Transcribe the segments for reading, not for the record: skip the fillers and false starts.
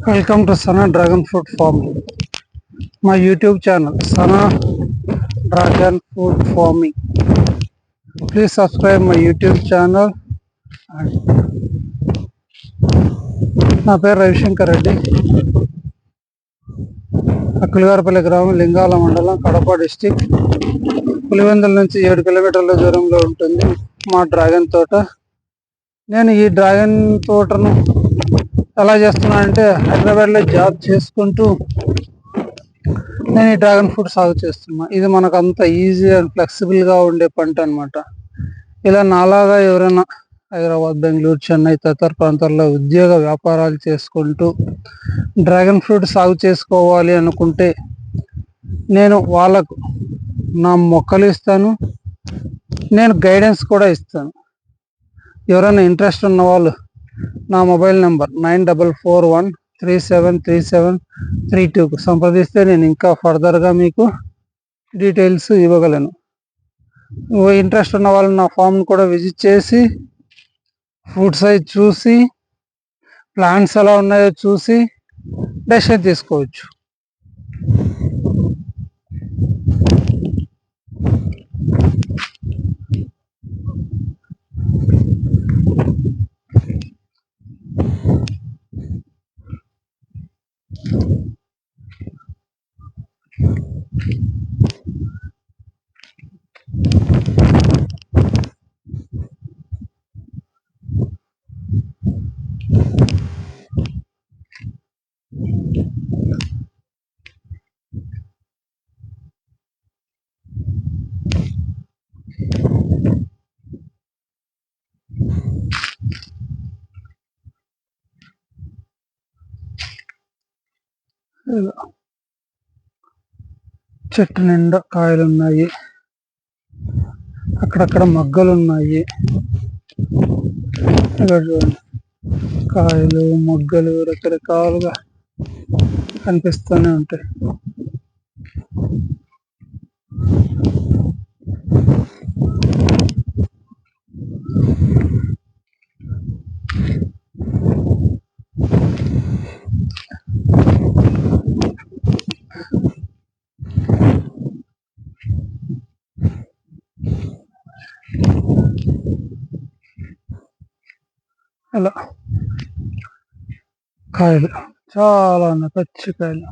Welcome to Sana Dragon Fruit Farming. My YouTube channel, Sana Dragon Fruit Farming. Please subscribe my YouTube channel. నా పేరు రవిశంకర్ రెడ్డి. అక్కులగారపల్లి గ్రామం, లింగాల మండలం, Kadapa district. Pulivendula నుంచి 7 కిలోమీటర్ల దూరంలో ఉంటుంది మా డ్రాగన్ తోట. నేను ఈ డ్రాగన్ తోటను ఎలా చేస్తున్నానంటే, హైదరాబాద్లో జాబ్ చేసుకుంటూ నేను ఈ డ్రాగన్ ఫ్రూట్ సాగు చేస్తున్నా. ఇది మనకు అంత ఈజీ అండ్ ఫ్లెక్సిబుల్గా ఉండే పంట అనమాట. ఇలా నాలాగా ఎవరైనా హైదరాబాద్, బెంగళూరు, చెన్నై తదితర ప్రాంతాల్లో ఉద్యోగ వ్యాపారాలు చేసుకుంటూ డ్రాగన్ ఫ్రూట్ సాగు చేసుకోవాలి అనుకుంటే నేను వాళ్ళకు నా మొక్కలు ఇస్తాను, నేను గైడెన్స్ కూడా ఇస్తాను. ఎవరైనా ఇంట్రెస్ట్ ఉన్న వాళ్ళు నా మొబైల్ నెంబర్ 9441373732కు సంప్రదిస్తే నేను ఇంకా ఫర్దర్గా మీకు డీటెయిల్స్ ఇవ్వగలను. ఇంట్రెస్ట్ ఉన్న వాళ్ళు నా ఫామ్ను కూడా విజిట్ చేసి ఫ్రూట్ సైజ్ చూసి, ప్లాంట్స్ ఎలా ఉన్నాయో చూసి డెసిషన్ తీసుకోవచ్చు. చెట్టు నిండా కాయలు ఉన్నాయి, అక్కడక్కడ మొగ్గలు ఉన్నాయి. ఇక్కడ చూడండి, కాయలు మొగ్గలు రకరకాలుగా కనిపిస్తూనే ఉంటాయి. అలా కాయలు చాలా ఉన్నాయి, పచ్చి కాయలు.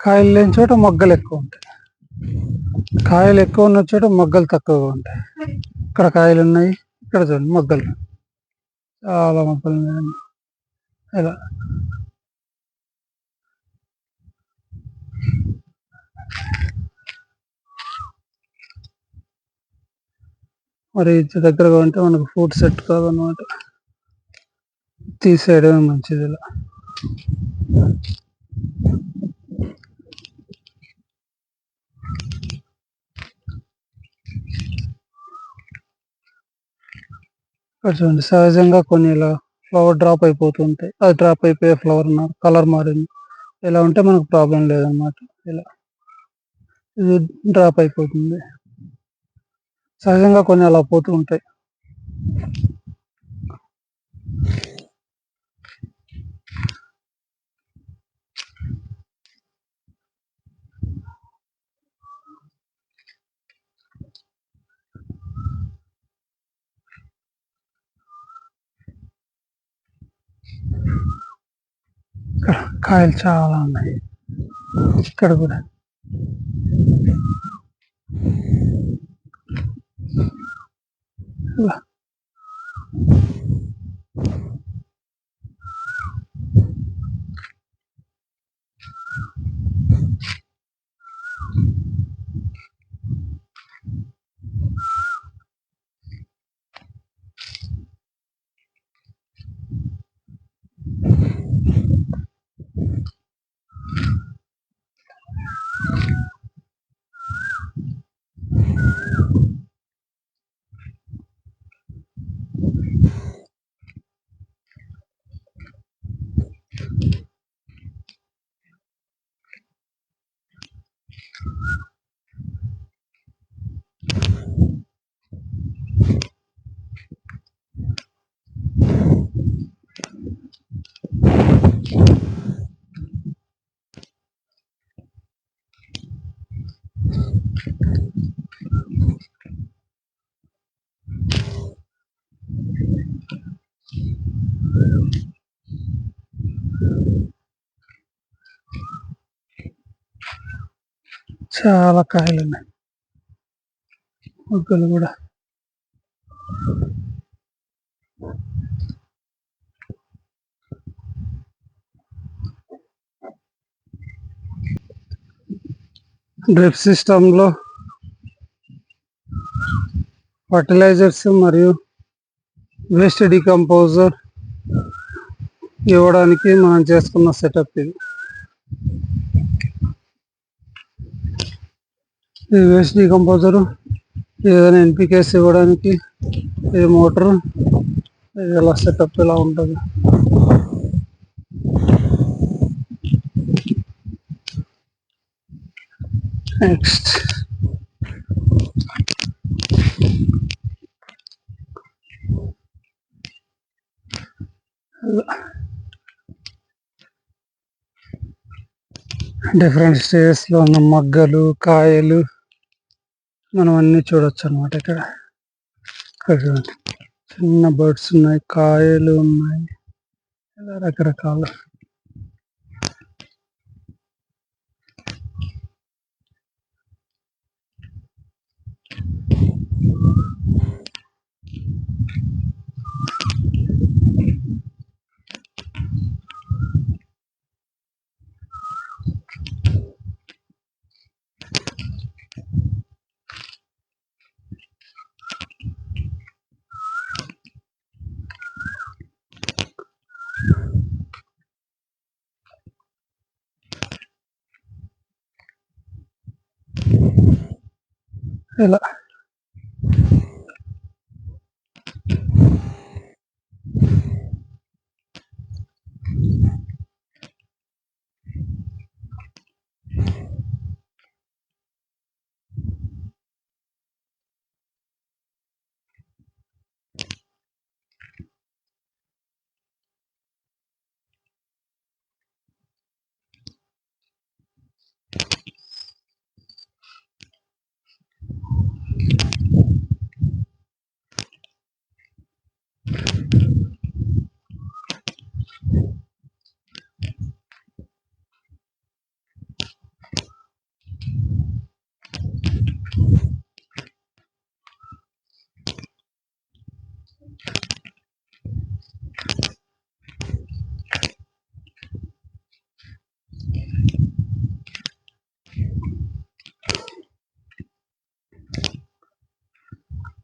కాయలు లేని చోట మొగ్గలు ఎక్కువ ఉంటాయి, కాయలు ఎక్కువ ఉన్న చోట మొగ్గలు తక్కువగా ఉంటాయి. ఇక్కడ కాయలు ఉన్నాయి, ఇక్కడ చూడండి మొగ్గలు, చాలా మొగ్గలు ఉన్నాయి. ఇలా మరి దగ్గరగా ఉంటే మనకు ఫ్రూట్ సెట్ కాదన్నమాట, తీసేయడమే మంచిది. ఇలా చూడండి, సహజంగా కొన్ని ఇలా ఫ్లవర్ డ్రాప్ అయిపోతుంటాయి. అది డ్రాప్ అయిపోయే ఫ్లవర్ కలర్ మారింది, ఇలా ఉంటే మనకు ప్రాబ్లం లేదన్నమాట. ఇలా ఇది డ్రాప్ అయిపోతుంది, సహజంగా కొన్ని అలా పోతూ ఉంటాయి. ఇక్కడ కాయలు చాలా ఉన్నాయి, ఇక్కడ కూడా. ఇలా చాలా కాయలు ఉన్నాయి, మొగ్గలు కూడా. డ్రిప్ సిస్టంలో ఫర్టిలైజర్స్ మరియు వేస్ట్ డికంపోజర్ ఇవ్వడానికి మనం చేసుకున్న సెటప్ ఇది. ఈ వేస్ట్ డికంపోజరు ఏదైనా ఎన్పికేస్ ఇవ్వడానికి ఇది మోటారు, ఇది ఇలా సెటప్ ఇలా ఉంటుంది. నెక్స్ట్ డిఫరెంట్ స్టేజెస్లో ఉన్న మొగ్గలు, కాయలు మనం అన్నీ చూడొచ్చు అనమాట. ఇక్కడ చూడండి, చిన్న బర్డ్స్ ఉన్నాయి, కాయలు ఉన్నాయి, ఇలా రకరకాల. ఇలా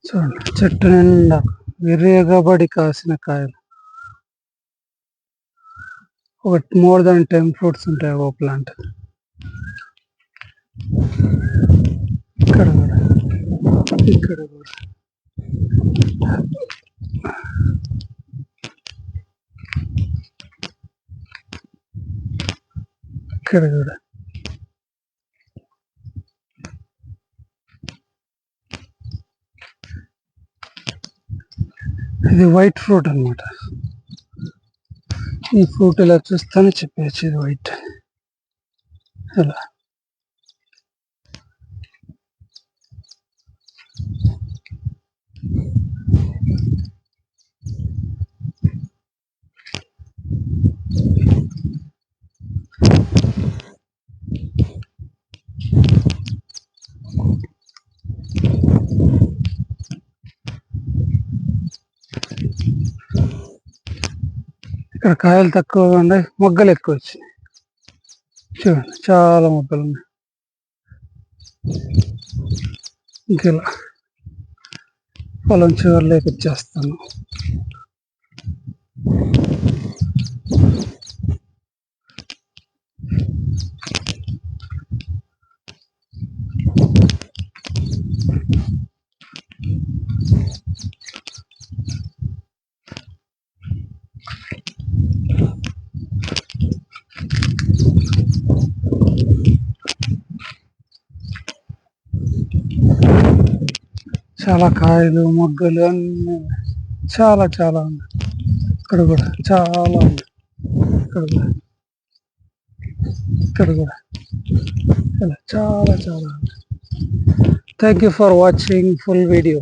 చూడండి, చెట్టు నిండా విరిగబడి కాసిన కాయలు. ఒక మోర్ దాన్ 10 ఫ్రూట్స్ ఉంటాయి ఒక ప్లాంట్. ఇక్కడ కూడా, ఇక్కడ కూడా, ఇక్కడ కూడా. ఇది వైట్ ఫ్రూట్ అన్నమాట. ఈ ఫ్రూట్ ఇలా చూస్తానే చెప్పచ్చు ఇది వైట్. ఇలా ఇక్కడ కాయలు తక్కువగా ఉన్నాయి, మొగ్గలు ఎక్కువ వచ్చినాయి. చూడండి, చాలా మొగ్గలు ఉన్నాయి. ఇంకెలా పొలం చివరిలోకి వచ్చేస్తాను. చాలా కాయలు మొగ్గలు అన్ని చాలా చాలా ఉన్నాయి. ఇక్కడ కూడా చాలా ఉంది. ఇక్కడ కూడా ఇలా చాలా చాలా. Thank you for watching full video.